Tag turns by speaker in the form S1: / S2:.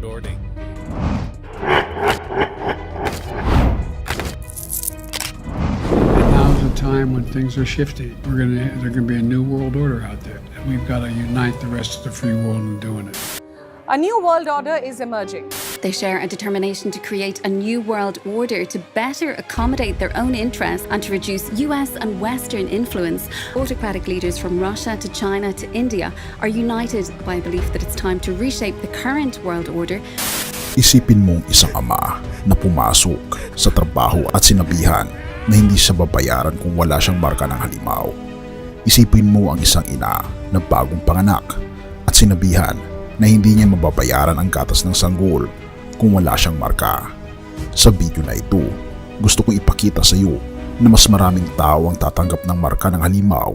S1: world order.
S2: Now's the time when things are shifting. There's gonna be a new world order out there, and we've got to unite the rest of the free world in doing it.
S3: A new world order is emerging.
S4: They share a determination to create a new world order to better accommodate their own interests and to reduce US and Western influence. Autocratic leaders from Russia to China to India are united by a belief that it's time to reshape the current world order.
S5: Isipin mong isang ama na pumasok sa trabaho at sinabihan na hindi siya babayaran kung wala siyang marka ng halimaw. Isipin mo ang isang ina na bagong panganak at sinabihan na hindi niya mababayaran ang gatas ng sanggol kung wala siyang marka. Sa video na ito, gusto kong ipakita sa iyo na mas maraming tao ang tatanggap ng marka ng halimaw